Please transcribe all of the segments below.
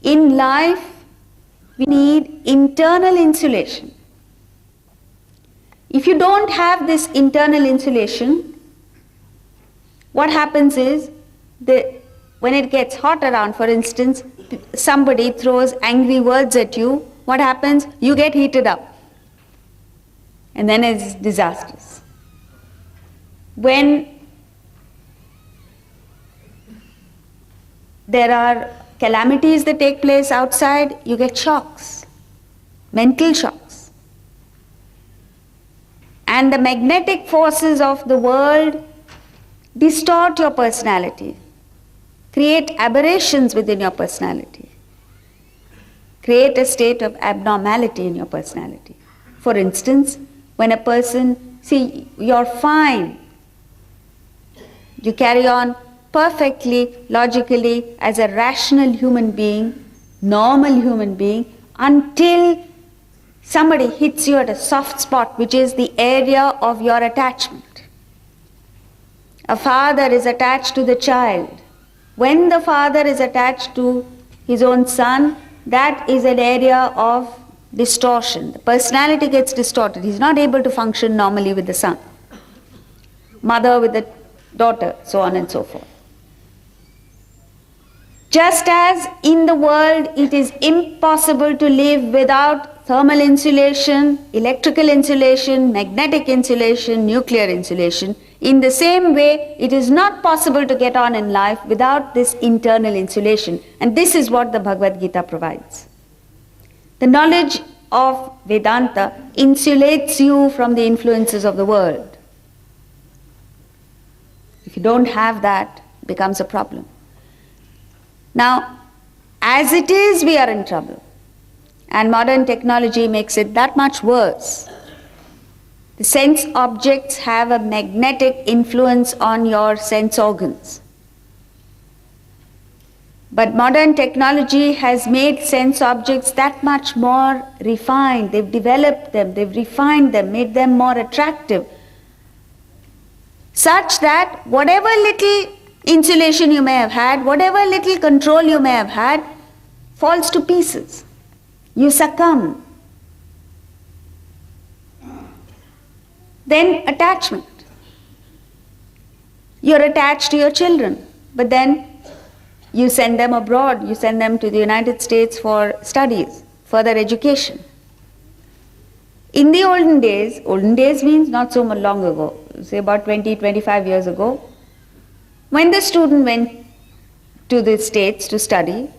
In life, we need internal insulation. If you don't have this internal insulation, what happens is, when it gets hot around, for instance, somebody throws angry words at you, what happens? You get heated up. And then it's disastrous. When there are calamities that take place outside, you get shocks, mental shocks. And the magnetic forces of the world distort your personality, create aberrations within your personality, create a state of abnormality in your personality. For instance, when a person, see, you're fine, you carry on perfectly, logically, as a rational human being, normal human being, until somebody hits you at a soft spot, which is the area of your attachment. A father is attached to the child. When the father is attached to his own son, that is an area of distortion. The personality gets distorted. He's not able to function normally with the son. Mother with the daughter, so on and so forth. Just as in the world it is impossible to live without thermal insulation, electrical insulation, magnetic insulation, nuclear insulation, in the same way it is not possible to get on in life without this internal insulation. And this is what the Bhagavad Gita provides. The knowledge of Vedanta insulates you from the influences of the world. If you don't have that, it becomes a problem. Now, as it is, we are in trouble. And modern technology makes it that much worse. The sense objects have a magnetic influence on your sense organs. But modern technology has made sense objects that much more refined. They've developed them, they've refined them, made them more attractive, such that whatever little insulation you may have had, whatever little control you may have had, falls to pieces. You succumb. Then attachment. You're attached to your children, but then you send them abroad, you send them to the United States for studies, further education. In the olden days means not so much long ago, say about 20-25 years ago, when the student went to the States to study,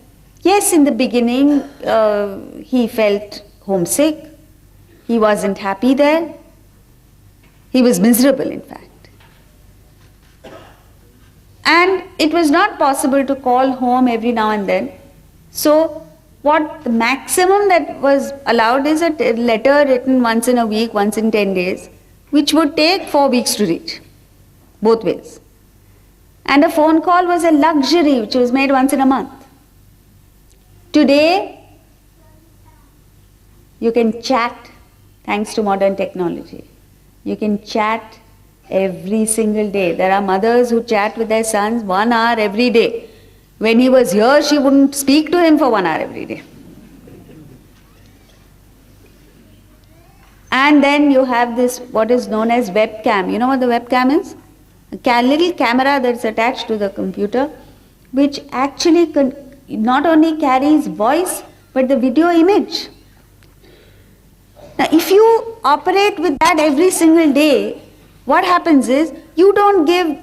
yes, in the beginning he felt homesick, he wasn't happy there, he was miserable in fact. And it was not possible to call home every now and then. So what the maximum that was allowed is a letter written once in a week, once in 10 days, which would take 4 weeks to reach, both ways. And a phone call was a luxury which was made once in a month. Today, you can chat thanks to modern technology. You can chat every single day. There are mothers who chat with their sons 1 hour every day. When he was here, she wouldn't speak to him for 1 hour every day. And then you have this, what is known as webcam. You know what the webcam is? A little camera that's attached to the computer, which actually not only carries voice, but the video image. Now, if you operate with that every single day, what happens is, you don't give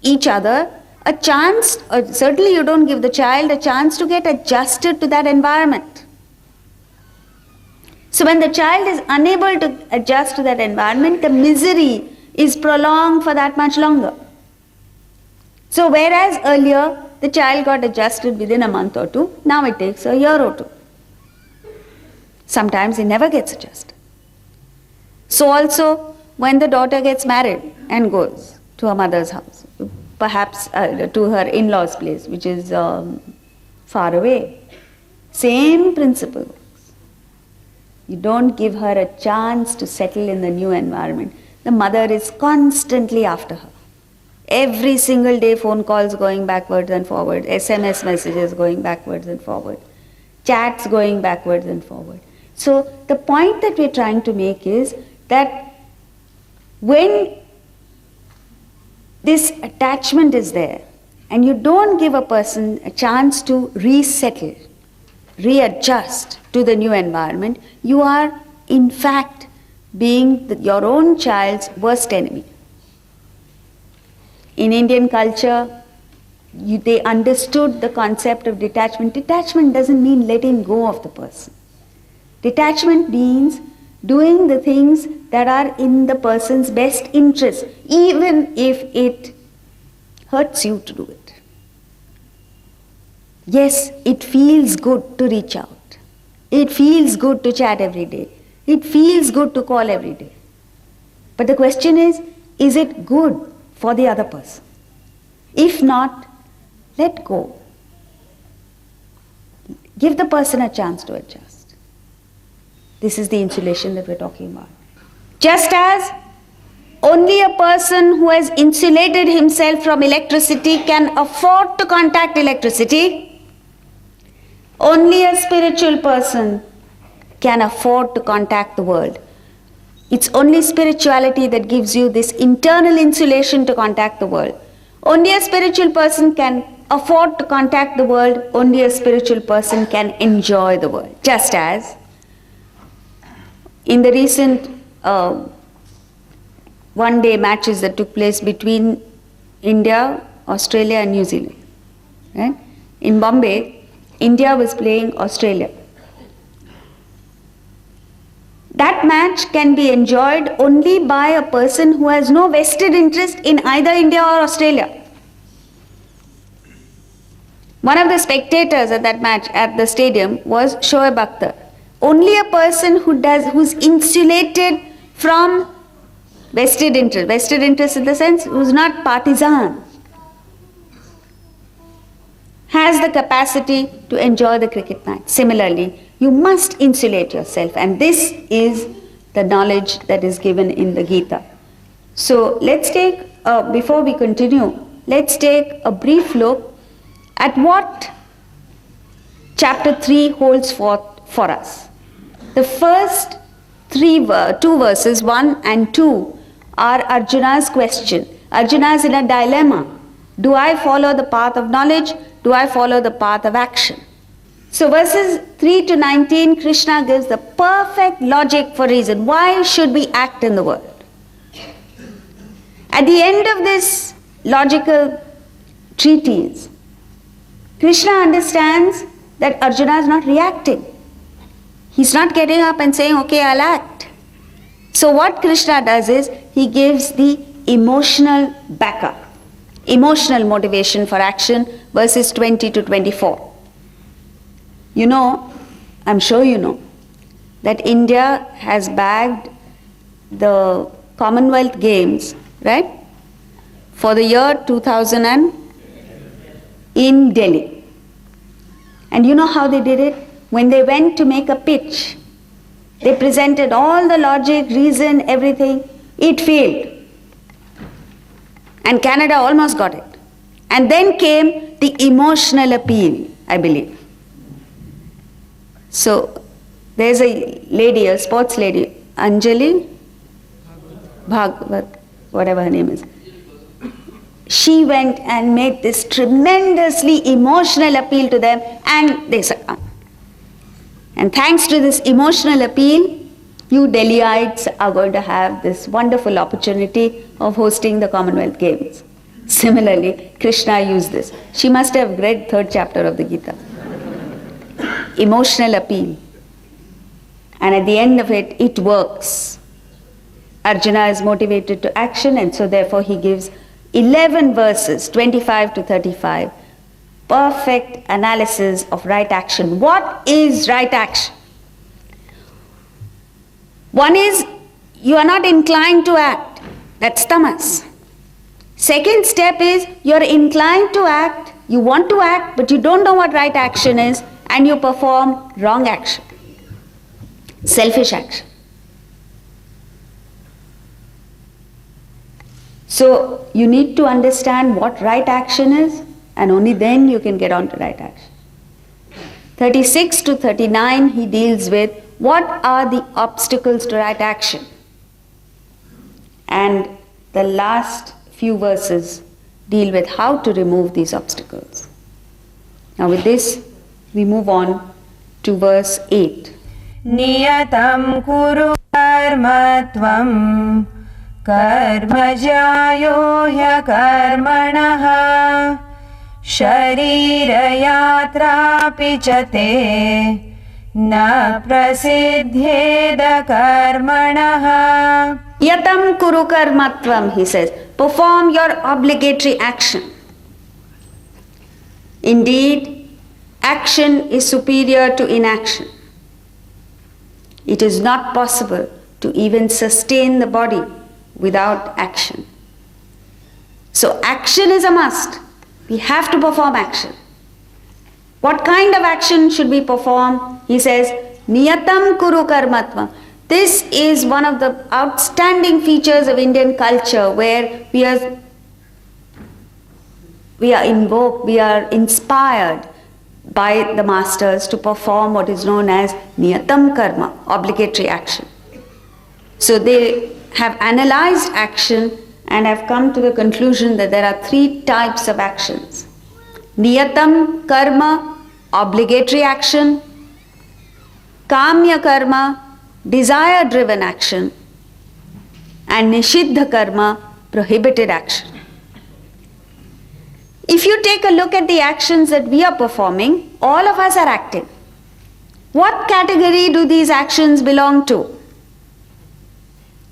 each other a chance, or certainly you don't give the child a chance to get adjusted to that environment. So when the child is unable to adjust to that environment, the misery is prolonged for that much longer. So whereas earlier the child got adjusted within a month or two, now it takes a year or two. Sometimes he never gets adjusted. So also when the daughter gets married and goes to her mother's house, perhaps to her in-laws' place, which is far away, same principle. You don't give her a chance to settle in the new environment. The mother is constantly after her. Every single day phone calls going backwards and forward, SMS messages going backwards and forward. chats going backwards and forward. So the point that we're trying to make is that when this attachment is there and you don't give a person a chance to resettle, readjust to the new environment, you are in fact being your own child's worst enemy. In Indian culture, they understood the concept of detachment. Detachment doesn't mean letting go of the person. Detachment means doing the things that are in the person's best interest, even if it hurts you to do it. Yes, it feels good to reach out. It feels good to chat every day. It feels good to call every day. But the question is it good for the other person? If not, let go. Give the person a chance to adjust. This is the insulation that we're talking about. Just as only a person who has insulated himself from electricity can afford to contact electricity, only a spiritual person can afford to contact the world. It's only spirituality that gives you this internal insulation to contact the world. Only a spiritual person can afford to contact the world. Only a spiritual person can enjoy the world. Just as in the recent one-day matches that took place between India, Australia and New Zealand. Right? In Bombay, India was playing Australia. That match can be enjoyed only by a person who has no vested interest in either India or Australia. One of the spectators at that match at the stadium was Shoaib Akhtar. Only a person who's insulated from vested interest in the sense who's not partisan, has the capacity to enjoy the cricket match. Similarly, you must insulate yourself, and this is the knowledge that is given in the Gita. So let's take, before we continue, let's take a brief look at what chapter 3 holds forth for us. The first two verses, 1 and 2, are Arjuna's question. Arjuna is in a dilemma. Do I follow the path of knowledge? Do I follow the path of action? So verses 3 to 19, Krishna gives the perfect logic for reason. Why should we act in the world? At the end of this logical treatise, Krishna understands that Arjuna is not reacting. He's not getting up and saying, okay, I'll act. So what Krishna does is, he gives the emotional backup, emotional motivation for action, verses 20 to 24. You know, I'm sure you know, that India has bagged the Commonwealth Games, right, for the year 2000 in Delhi. And you know how they did it? When they went to make a pitch, they presented all the logic, reason, everything. It failed. And Canada almost got it. And then came the emotional appeal, I believe. So there's a lady, a sports lady, Anjali Bhagavad, whatever her name is. She went and made this tremendously emotional appeal to them, and they succumbed. And thanks to this emotional appeal, you Delhiites are going to have this wonderful opportunity of hosting the Commonwealth Games. Similarly, Krishna used this. She must have read 3rd chapter of the Gita. Emotional appeal. And at the end of it, it works. Arjuna is motivated to action, and so therefore he gives 11 verses, 25 to 35, perfect analysis of right action. What is right action? One is, you are not inclined to act. That's tamas. Second step is, you're inclined to act, you want to act, but you don't know what right action is, and you perform wrong action. Selfish action. So you need to understand what right action is, and only then you can get on to right action. 36 to 39, he deals with what are the obstacles to right action. And the last few verses deal with how to remove these obstacles. Now with this, we move on to verse 8. Niyatam kuru karma tvam karmajyayo hyakarmanaha sharirayatra pichate na prasidhyeda karmanaha. Yatam kuru karmatvam, he says, perform your obligatory action. Indeed, action is superior to inaction. It is not possible to even sustain the body without action. So action is a must. We have to perform action. What kind of action should we perform? He says, Niyatam kuru karmatvam. This is one of the outstanding features of Indian culture, where we are invoked, we are inspired by the masters to perform what is known as niyatam karma, obligatory action. So they have analyzed action and have come to the conclusion that there are 3 types of actions. Niyatam karma, obligatory action; kamya karma, desire driven action; and nishiddha karma, prohibited action. If you take a look at the actions that we are performing, all of us are acting. What category do these actions belong to?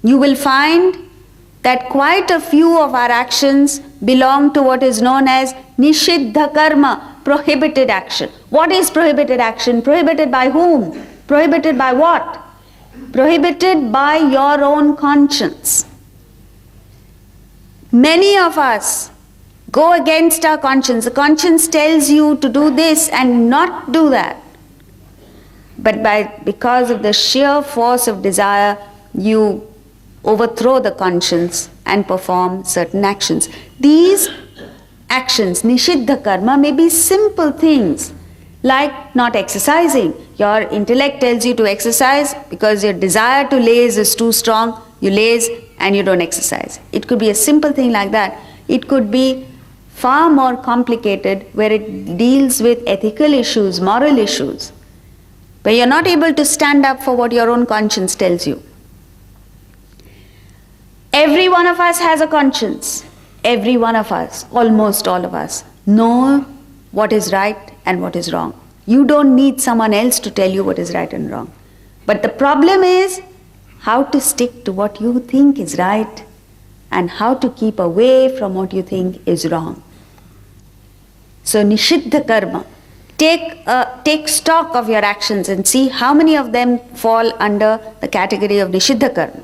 You will find that quite a few of our actions belong to what is known as nishiddha karma, prohibited action. What is prohibited action? Prohibited by whom? Prohibited by what? Prohibited by your own conscience. Many of us go against our conscience. The conscience tells you to do this and not do that. But because of the sheer force of desire, you overthrow the conscience and perform certain actions. These actions, nishiddha karma, may be simple things like not exercising. Your intellect tells you to exercise because your desire to laze is too strong. You laze and you don't exercise. It could be a simple thing like that. It could be far more complicated, where it deals with ethical issues, moral issues, where you're not able to stand up for what your own conscience tells you. Every one of us has a conscience. Every one of us, almost all of us, know what is right and what is wrong. You don't need someone else to tell you what is right and wrong. But the problem is how to stick to what you think is right and how to keep away from what you think is wrong. So nishiddha karma. Take stock of your actions and see how many of them fall under the category of nishiddha karma.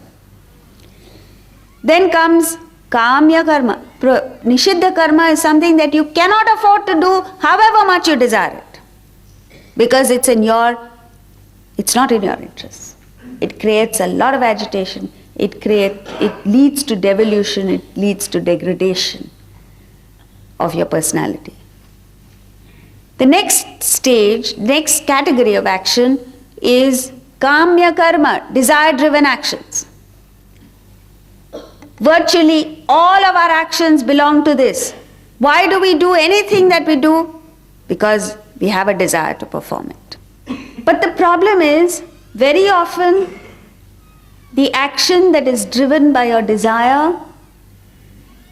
Then comes kamya karma. Nishiddha karma is something that you cannot afford to do however much you desire it, because it's not in your interest. It creates a lot of agitation. It leads to devolution. It leads to degradation of your personality. The next stage, next category of action is kamya karma, desire-driven actions. Virtually all of our actions belong to this. Why do we do anything that we do? Because we have a desire to perform it. But the problem is, very often, the action that is driven by your desire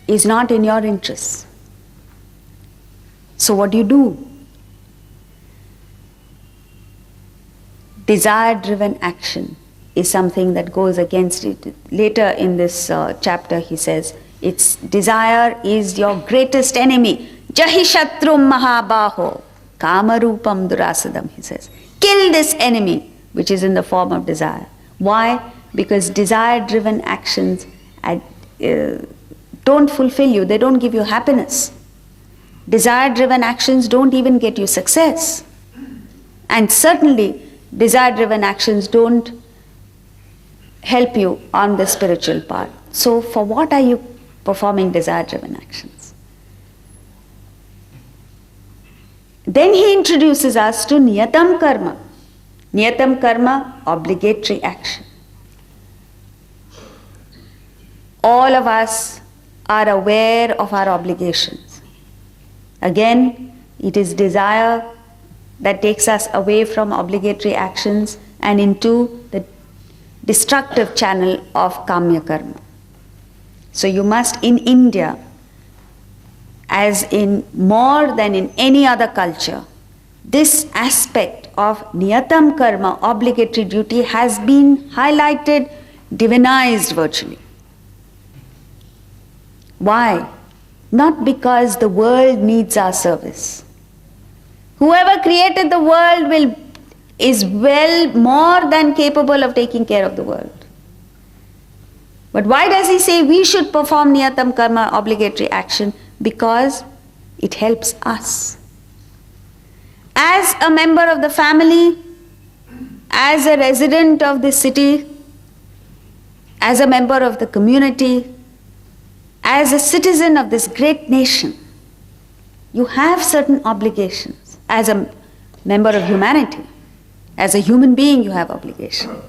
is not in your interest. So what do? Desire-driven action is something that goes against it. Later in this chapter he says, its desire is your greatest enemy. Jahi shatrum mahabaho kamarupam durasadam, he says. Kill this enemy which is in the form of desire. Why? Because desire-driven actions don't fulfill you. They don't give you happiness. Desire-driven actions don't even get you success. And certainly desire-driven actions don't help you on the spiritual path. So for what are you performing desire-driven actions? Then he introduces us to niyatam karma. Niyatam karma, obligatory action. All of us are aware of our obligations. Again, it is desire that takes us away from obligatory actions and into the destructive channel of kamya karma. So you must, in India, as in more than in any other culture, this aspect of niyatam karma, obligatory duty, has been highlighted, divinized virtually. Why? Not because the world needs our service. Whoever created the world is well more than capable of taking care of the world. But why does he say we should perform niyatam karma, obligatory action? Because it helps us. As a member of the family, as a resident of this city, as a member of the community, as a citizen of this great nation, you have certain obligations. As a member of humanity, as a human being, you have obligations.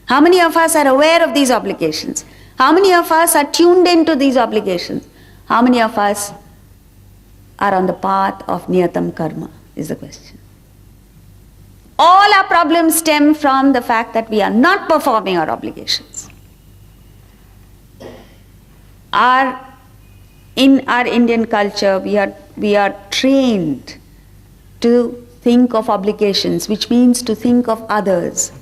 How many of us are aware of these obligations? How many of us are tuned into these obligations? How many of us are on the path of niyatam karma, is the question. All our problems stem from the fact that we are not performing our obligations. In our Indian culture, we are trained to think of obligations, which means to think of others.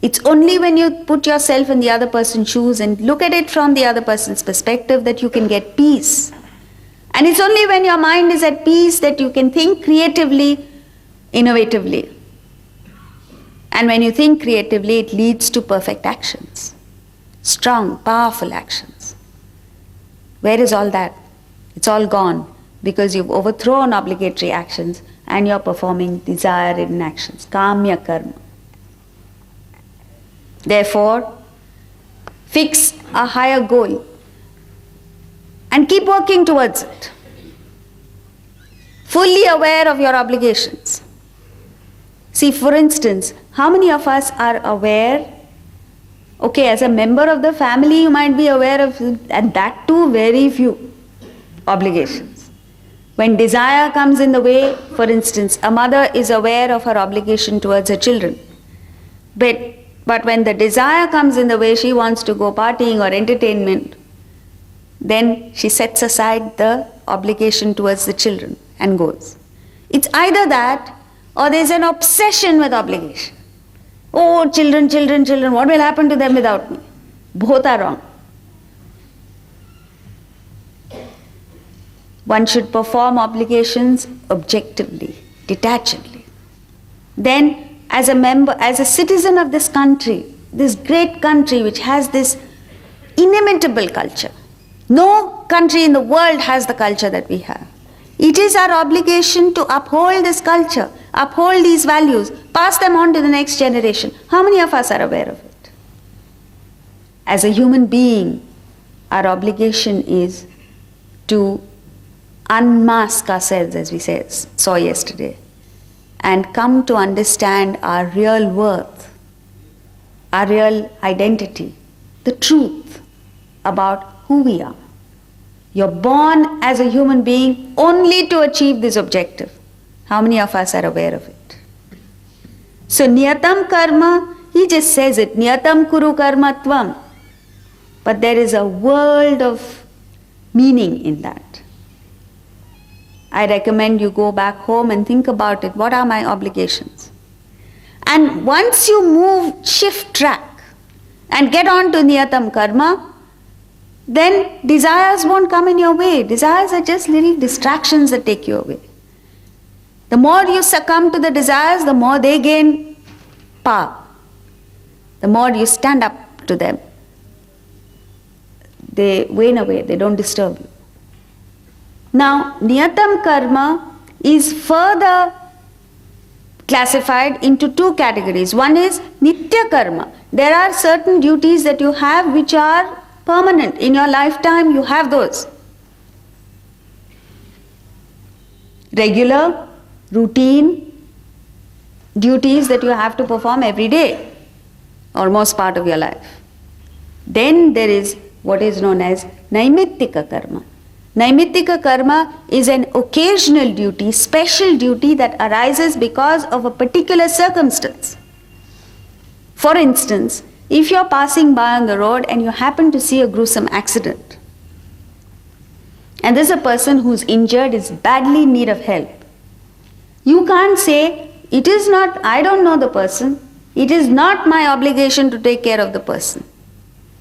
It's only when you put yourself in the other person's shoes and look at it from the other person's perspective that you can get peace. And it's only when your mind is at peace that you can think creatively, innovatively. And when you think creatively, it leads to perfect actions. Strong, powerful actions. Where is all that? It's all gone because you've overthrown obligatory actions and you're performing desire-ridden actions, kamya karma. Therefore, fix a higher goal and keep working towards it. Fully aware of your obligations. See, for instance, how many of us are aware? Okay, as a member of the family, you might be aware of, and that too, very few obligations. When desire comes in the way, for instance, a mother is aware of her obligation towards her children. But when the desire comes in the way, she wants to go partying or entertainment, then she sets aside the obligation towards the children and goes. It's either that or there's an obsession with obligation. Oh, children, children, children, what will happen to them without me? Both are wrong. One should perform obligations objectively, detachedly. Then, as a member, as a citizen of this country, this great country which has this inimitable culture. No country in the world has the culture that we have. It is our obligation to uphold this culture, uphold these values, pass them on to the next generation. How many of us are aware of it? As a human being, our obligation is to unmask ourselves, as we saw yesterday, and come to understand our real worth, our real identity, the truth about who we are. You're born as a human being only to achieve this objective. How many of us are aware of it? So niyatam karma, he just says it, niyatam kuru karma tvam. But there is a world of meaning in that. I recommend you go back home and think about it. What are my obligations? And once you shift track and get on to niyatam karma, then desires won't come in your way. Desires are just little distractions that take you away. The more you succumb to the desires, the more they gain power. The more you stand up to them, they wane away, they don't disturb you. Now, niyatam karma is further classified into two categories. One is nitya karma. There are certain duties that you have which are permanent. In your lifetime, you have those. Regular, routine duties that you have to perform every day or most part of your life. Then there is what is known as naimittika karma. Naimittika karma is an occasional duty, special duty that arises because of a particular circumstance. For instance, if you are passing by on the road and you happen to see a gruesome accident, and there's a person who's injured, is badly in need of help, you can't say, it is not, I don't know the person, it is not my obligation to take care of the person.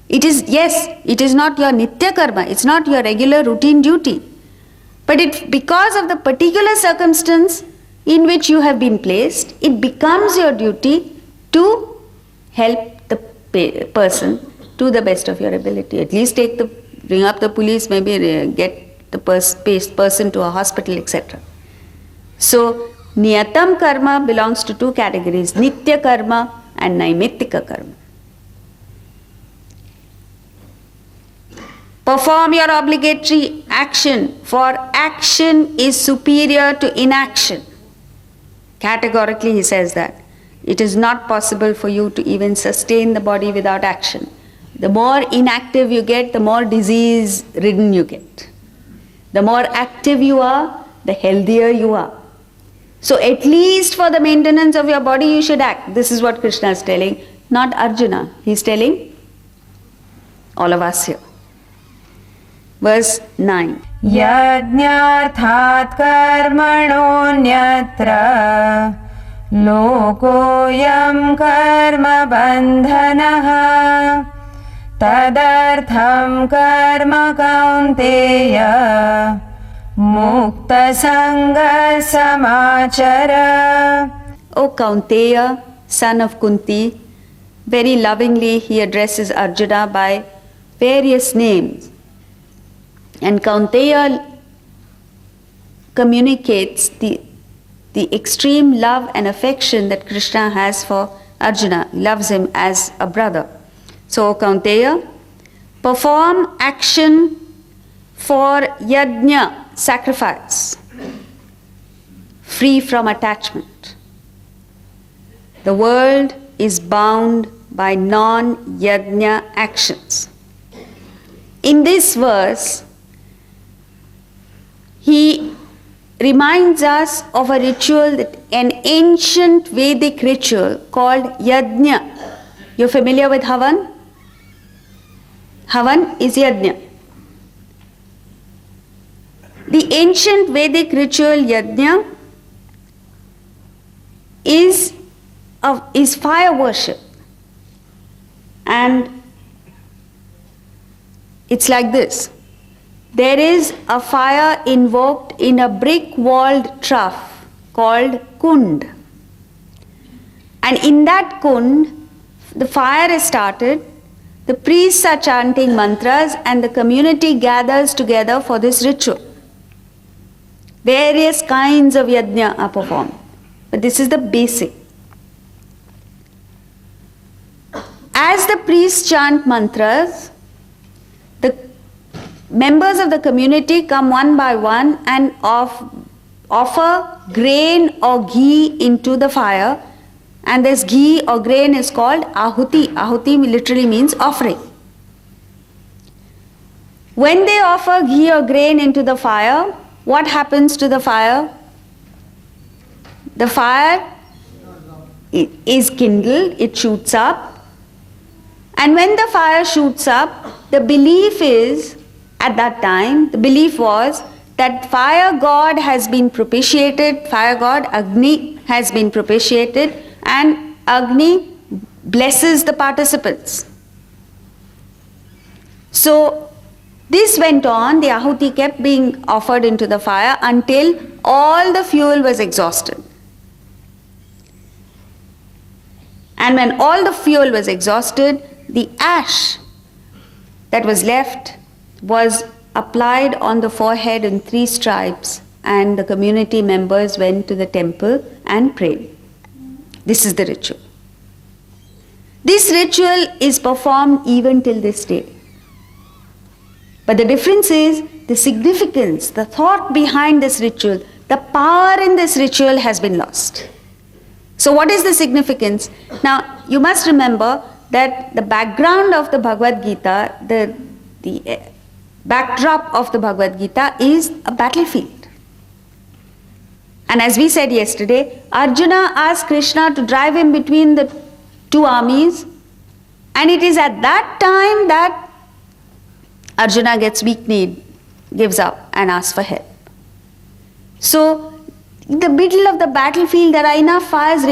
It is, yes, it is not your nitya karma, it's not your regular routine duty. But because of the particular circumstance in which you have been placed, it becomes your duty to help the person to the best of your ability. At least ring up the police, maybe get the person to a hospital, etc. So, niyatam karma belongs to two categories, nitya karma and naimittika karma. Perform your obligatory action, for action is superior to inaction. Categorically he says that. It is not possible for you to even sustain the body without action. The more inactive you get, the more disease-ridden you get. The more active you are, the healthier you are. So at least for the maintenance of your body you should act. This is what Krishna is telling, not Arjuna. He is telling all of us here. Verse 9. Yajnarthat karmanonyatra lokoyam karma bandhanaha tadartham karma kaunteya mukta sanga samachara. O Kaunteya, son of Kunti, very lovingly he addresses Arjuna by various names. And Kaunteya communicates the extreme love and affection that Krishna has for Arjuna. He loves him as a brother. So Kaunteya, perform action for yajna, sacrifice, free from attachment. The world is bound by non-yajna actions. In this verse, he reminds us of a ritual, an ancient Vedic ritual called yajna. You're familiar with Havan? Havan is yajna. The ancient Vedic ritual yajna is fire worship. And it's like this. There is a fire invoked in a brick-walled trough called kund. And in that kund, the fire is started, the priests are chanting mantras, and the community gathers together for this ritual. Various kinds of yajna are performed, but this is the basic. As the priests chant mantras, the members of the community come one by one and offer grain or ghee into the fire, and this ghee or grain is called ahuti. Ahuti literally means offering. When they offer ghee or grain into the fire, what happens to the fire? The fire is kindled, it shoots up. And when the fire shoots up, the belief is, at that time, the belief was that fire god has been propitiated, fire god Agni has been propitiated, and Agni blesses the participants. So this went on, the ahuti kept being offered into the fire until all the fuel was exhausted. And when all the fuel was exhausted, the ash that was left was applied on the forehead in 3 stripes, and the community members went to the temple and prayed. This is the ritual. This ritual is performed even till this day. But the difference is the significance, the thought behind this ritual, the power in this ritual has been lost. So what is the significance? Now, you must remember that the background of the Bhagavad Gita, the backdrop of the Bhagavad Gita is a battlefield. And as we said yesterday, Arjuna asked Krishna to drive him between the two armies, and it is at that time that Arjuna gets weak-kneed, gives up and asks for help. So, in the middle of the battlefield, there are enough fires